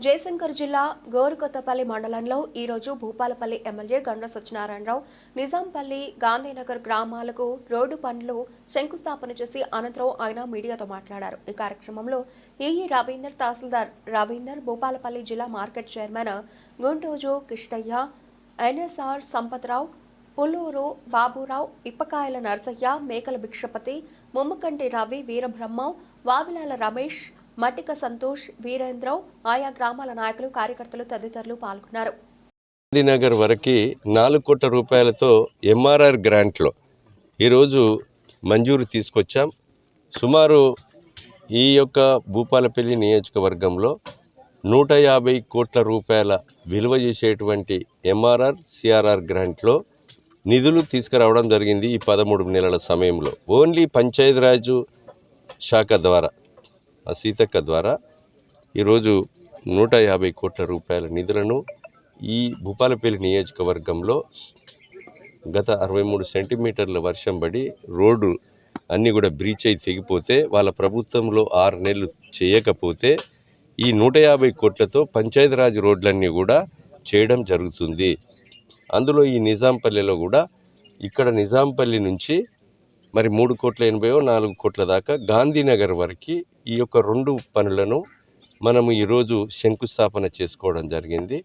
జయశంకర్ జిల్లా గోరుకొత్తపల్లి మండలంలో ఈరోజు భూపాలపల్లి ఎమ్మెల్యే గండ్ర సత్యనారాయణరావు నిజాంపల్లి గాంధీనగర్ గ్రామాలకు రోడ్డు పనులు శంకుస్థాపన చేసి అనంతరం ఆయన మీడియాతో మాట్లాడారు. ఈ కార్యక్రమంలో ఈఈ రవీందర్, తహసీల్దార్ రవీందర్, భూపాలపల్లి జిల్లా market chairman Guntuju Kishtaiah, NSR Sampatrao, Pulluru Baburao, Ippakayala Narsaiah, Mekala Bhikshapathi, ముమ్మకంటి Ravi, Veerabrahma, Vavilala Ramesh, మట్టిక Santosh, Virendra Rao, ఆయా గ్రామాల నాయకులు, కార్యకర్తలు తదితరులు పాల్గొన్నారు. గాంధీనగర్ వరకు 4 కోట్ల రూపాయలతో ఎంఆర్ఆర్ గ్రాంట్లో ఈరోజు మంజూరు తీసుకొచ్చాం. సుమారు ఈ యొక్క భూపాలపల్లి నియోజకవర్గంలో 150 కోట్ల రూపాయల విలువ చేసేటువంటి ఎంఆర్ఆర్ సిఆర్ఆర్ గ్రాంట్లో నిధులు తీసుకురావడం జరిగింది. ఈ 13 నెలల సమయంలో ఓన్లీ పంచాయతీరాజ్ శాఖ ద్వారా సీతక్క ద్వారా ఈరోజు 150 కోట్ల రూపాయల నిధులను ఈ భూపాలపల్లి నియోజకవర్గంలో గత 63 సెంటీమీటర్ల వర్షం పడి రోడ్డు అన్నీ కూడా బ్రీచ్ అయి తెగిపోతే వాళ్ళ ప్రభుత్వంలో 6 నెలలు చేయకపోతే ఈ 150 కోట్లతో పంచాయతీరాజ్ రోడ్లన్నీ కూడా చేయడం జరుగుతుంది. అందులో ఈ నిజాంపల్లిలో కూడా ఇక్కడ నిజాంపల్లి నుంచి మరి 3,80,000 4 కోట్ల దాకా గాంధీనగర్ వరకు ఈ యొక్క 2 పనులను మనము ఈరోజు శంకుస్థాపన చేసుకోవడం జరిగింది.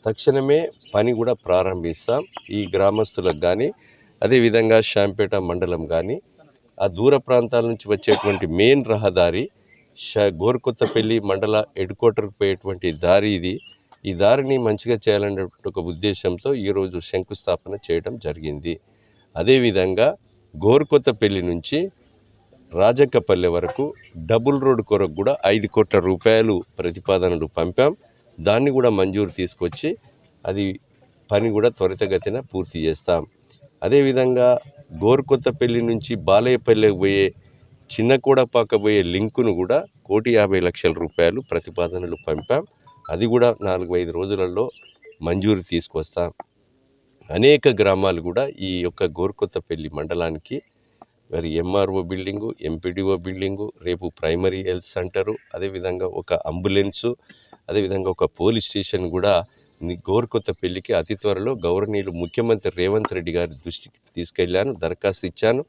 తక్షణమే పని కూడా ప్రారంభిస్తాం. ఈ గ్రామస్తులకు కానీ అదేవిధంగా శాంపేట మండలం కానీ ఆ దూర ప్రాంతాల నుంచి వచ్చేటువంటి మెయిన్ రహదారి గోరుకొత్తపల్లి మండల హెడ్ క్వార్టర్కి పోయేటువంటి దారి ఇది. ఈ దారిని మంచిగా చేయాలనే ఒక ఉద్దేశంతో ఈరోజు శంకుస్థాపన చేయడం జరిగింది. అదేవిధంగా గోరుకొత్తపల్లి నుంచి రాజక్కపల్లె వరకు డబుల్ రోడ్ కొరకు కూడా 5 కోట్ల రూపాయలు ప్రతిపాదనలు పంపాం. దాన్ని కూడా మంజూరు తీసుకొచ్చి అది పని కూడా త్వరితగతిన పూర్తి చేస్తాం. అదేవిధంగా గోరుకొత్తపల్లి నుంచి బాలయ్యపల్లెకి పోయే చిన్నకోడపాక పోయే లింకును కూడా 1,50,00,000 రూపాయలు ప్రతిపాదనలు పంపాం. అది కూడా 4-5 రోజులలో మంజూరు తీసుకొస్తాం. అనేక గ్రామాలు కూడా ఈ యొక్క గోరుకొత్తపల్లి మండలానికి మరి ఎంఆర్ఓ బిల్డింగు, ఎంపీడీఓ బిల్డింగు, రేపు ప్రైమరీ హెల్త్ సెంటరు, అదేవిధంగా ఒక అంబులెన్సు, అదేవిధంగా ఒక పోలీస్ స్టేషన్ కూడా గోరుకొత్తపల్లికి అతి త్వరలో గౌరవనీయులు ముఖ్యమంత్రి రేవంత్ రెడ్డి గారి దృష్టికి తీసుకెళ్లాను. దరఖాస్తు ఇచ్చాను,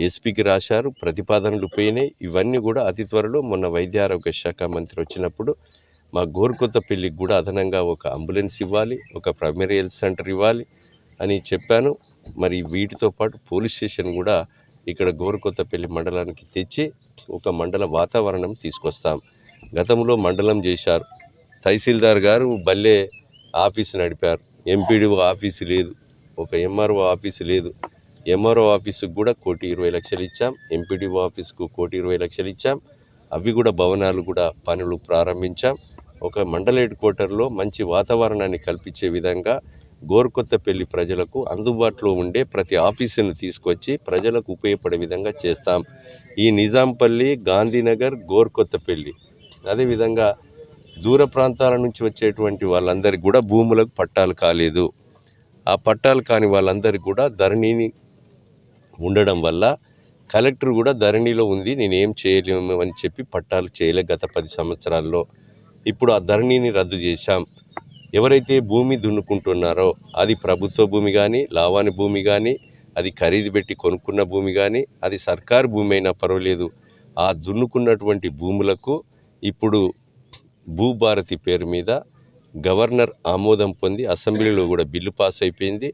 ఎస్పీకి రాశారు, ప్రతిపాదనలు పోయినాయి. ఇవన్నీ కూడా అతి త్వరలో మొన్న వైద్య ఆరోగ్య శాఖ మంత్రి వచ్చినప్పుడు మా గోరుకొత్తపల్లికి కూడా అదనంగా ఒక అంబులెన్స్ ఇవ్వాలి, ఒక ప్రైమరీ హెల్త్ సెంటర్ ఇవ్వాలి అని చెప్పాను. మరి వీటితో పాటు పోలీస్ స్టేషన్ కూడా ఇక్కడ గోరుకొత్తపల్లి మండలానికి తెచ్చి ఒక మండల వాతావరణం తీసుకొస్తాం. గతంలో మండలం చేశారు, తహసీల్దార్ గారు బల్లే ఆఫీసు నడిపారు, ఎంపీడీఓ ఆఫీసు లేదు, ఒక ఎంఆర్ఓ ఆఫీసు లేదు. ఎంఆర్ఓ ఆఫీసుకు కూడా 1,20,00,000 ఇచ్చాం, ఎంపీడీఓ ఆఫీసుకు 1,20,00,000 ఇచ్చాం. అవి కూడా భవనాలు కూడా పనులు ప్రారంభించాం. ఒక మండల హెడ్ క్వార్టర్లో మంచి వాతావరణాన్ని కల్పించే విధంగా గోరుకొత్తపల్లి ప్రజలకు అందుబాటులో ఉండే ప్రతి ఆఫీసును తీసుకొచ్చి ప్రజలకు ఉపయోగపడే విధంగా చేస్తాం. ఈ నిజాంపల్లి, గాంధీనగర్, గోరుకొత్తపల్లి అదేవిధంగా దూర ప్రాంతాల నుంచి వచ్చేటువంటి వాళ్ళందరికీ కూడా భూములకు పట్టాలు కాలేదు. ఆ పట్టాలు కాని వాళ్ళందరికీ కూడా ధరణిని ఉండడం వల్ల కలెక్టర్ కూడా ధరణిలో ఉంది, నేనేం చేయలేము అని చెప్పి పట్టాలు చేయలే గత 10 సంవత్సరాల్లో. ఇప్పుడు ఆ ధరణిని రద్దు చేశాం. ఎవరైతే భూమి దున్నుకుంటున్నారో అది ప్రభుత్వ భూమి కానీ, లావాని భూమి కానీ, అది ఖరీదు పెట్టి కొనుక్కున్న భూమి కానీ, అది సర్కారు భూమి అయినా పర్వాలేదు, ఆ దున్నుకున్నటువంటి భూములకు ఇప్పుడు భూభారతి పేరు మీద గవర్నర్ ఆమోదం పొంది అసెంబ్లీలో కూడా బిల్లు పాస్ అయిపోయింది.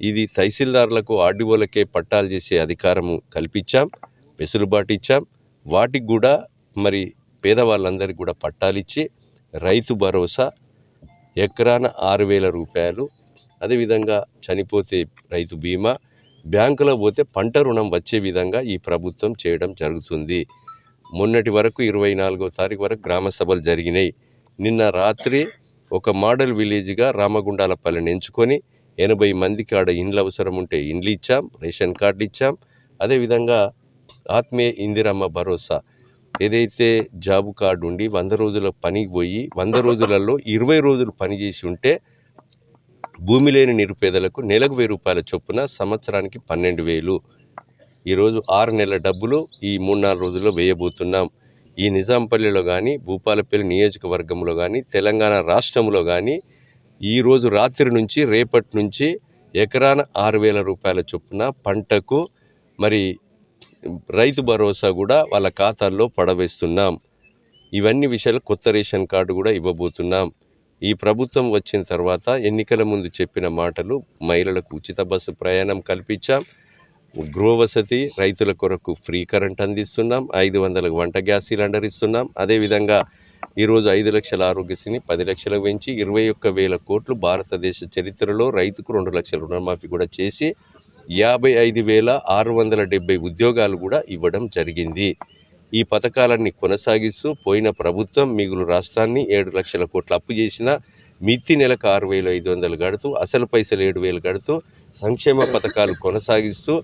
ఇది తహసీల్దార్లకు, ఆర్డీఓలకే పట్టాలు చేసే అధికారము కల్పించాం, వెసులుబాటు ఇచ్చాం. వాటికి కూడా మరి పేదవాళ్ళందరికీ కూడా పట్టాలిచ్చి రైతు భరోసా ఎకరాన 6,000 రూపాయలు, అదేవిధంగా చనిపోతే రైతు బీమా, బ్యాంకులో పోతే పంట రుణం వచ్చే విధంగా ఈ ప్రభుత్వం చేయడం జరుగుతుంది. మొన్నటి వరకు 24వ తారీఖు వరకు గ్రామ సభలు జరిగినాయి. నిన్న రాత్రి ఒక మోడల్ విలేజ్గా రామగుండాలపల్లిని ఎంచుకొని 80 మందికి ఆడ ఇండ్లు అవసరం ఉంటే ఇండ్లు ఇచ్చాం, రేషన్ కార్డులు ఇచ్చాం. అదేవిధంగా ఆత్మీయ ఇందిరమ్మ భరోసా ఏదైతే జాబు కార్డు ఉండి 100 రోజుల పనికి పోయి 100 రోజులలో 20 రోజులు పనిచేసి ఉంటే భూమి లేని నిరుపేదలకు నెలకు 1,000 రూపాయల చొప్పున సంవత్సరానికి 12,000 ఈరోజు 6 నెలల డబ్బులు ఈ 3-4 రోజుల్లో వేయబోతున్నాం. ఈ నిజాంపల్లిలో కానీ భూపాలపల్లి నియోజకవర్గంలో కానీ తెలంగాణ రాష్ట్రంలో కానీ ఈరోజు రాత్రి నుంచి రేపటి నుంచి ఎకరాన 6,000 రూపాయల చొప్పున పంటకు మరి రైతు భరోసా కూడా వాళ్ళ ఖాతాల్లో పడవేస్తున్నాం. ఇవన్నీ విషయాలు కొత్త రేషన్ కార్డు కూడా ఇవ్వబోతున్నాం. ఈ ప్రభుత్వం వచ్చిన తర్వాత ఎన్నికల ముందు చెప్పిన మాటలు మహిళలకు ఉచిత బస్సు ప్రయాణం కల్పించాం, గృహవసతి రైతుల కొరకు ఫ్రీ కరెంట్ అందిస్తున్నాం, 500 వంట గ్యాస్ సిలిండర్ ఇస్తున్నాం. అదేవిధంగా ఈరోజు 5 లక్షల ఆరోగ్యశ్రీని 10 లక్షలకు పెంచి 21,000 కోట్లు భారతదేశ చరిత్రలో రైతుకు 2 లక్షల రుణమాఫీ కూడా చేసి 55,670 ఉద్యోగాలు కూడా ఇవ్వడం జరిగింది. ఈ పథకాలన్నీ కొనసాగిస్తూ పోయిన ప్రభుత్వం మిగులు రాష్ట్రాన్ని 7 లక్షల కోట్ల అప్పు చేసిన మిత్తి నెలకు 6,500 గడుతూ అసలు పైసలు 7,000 గడుతూ సంక్షేమ పథకాలు కొనసాగిస్తూ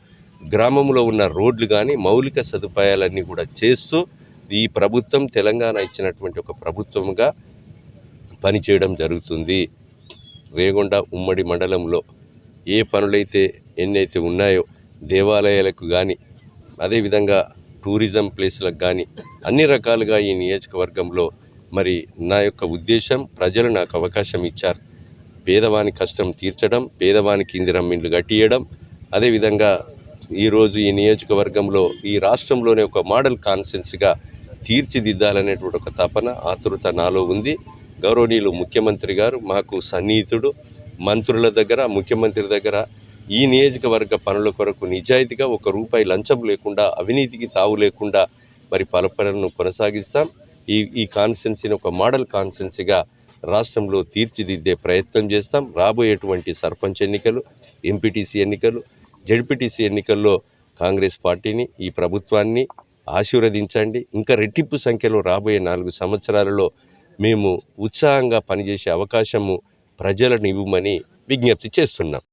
గ్రామంలో ఉన్న రోడ్లు కానీ మౌలిక సదుపాయాలన్నీ కూడా చేస్తూ ఈ ప్రభుత్వం తెలంగాణ ఇచ్చినటువంటి ఒక ప్రభుత్వంగా పనిచేయడం జరుగుతుంది. రేగొండ ఉమ్మడి మండలంలో ఏ పనులైతే ఎన్నైతే ఉన్నాయో దేవాలయాలకు కానీ అదేవిధంగా టూరిజం ప్లేస్లకు కానీ అన్ని రకాలుగా ఈ నియోజకవర్గంలో మరి నా యొక్క ఉద్దేశం, ప్రజలు నాకు అవకాశం ఇచ్చారు. పేదవాని కష్టం తీర్చడం, పేదవానికి ఇందిరమ్మ ఇండ్లు కట్టియడం, అదేవిధంగా ఈరోజు ఈ నియోజకవర్గంలో ఈ రాష్ట్రంలోనే ఒక మోడల్ కాన్స్టిట్యున్సీగా తీర్చిదిద్దాలనేటువంటి ఒక తపన, ఆతృత నాలో ఉంది. గౌరవనీయులు ముఖ్యమంత్రి గారు మాకు సన్నిహితుడు. మంత్రుల దగ్గర, ముఖ్యమంత్రి దగ్గర ఈ నియోజకవర్గ పనుల కొరకు నిజాయితీగా 1 రూపాయి లంచం లేకుండా, అవినీతికి తావు లేకుండా మరి పనులను కొనసాగిస్తాం. ఈ కాన్స్టిట్యున్సీని ఒక మోడల్ కాన్స్టిట్యున్సీగా రాష్ట్రంలో తీర్చిదిద్దే ప్రయత్నం చేస్తాం. రాబోయేటువంటి సర్పంచ్ ఎన్నికలు, ఎంపీటీసీ ఎన్నికలు, జెడ్పీటీసీ ఎన్నికల్లో కాంగ్రెస్ పార్టీని, ఈ ప్రభుత్వాన్ని ఆశీర్వదించండి. ఇంకా రెట్టింపు సంఖ్యలో రాబోయే 4 సంవత్సరాలలో మేము ఉత్సాహంగా పనిచేసే అవకాశము ప్రజలను ఇవ్వమని విజ్ఞప్తి చేస్తున్నాం.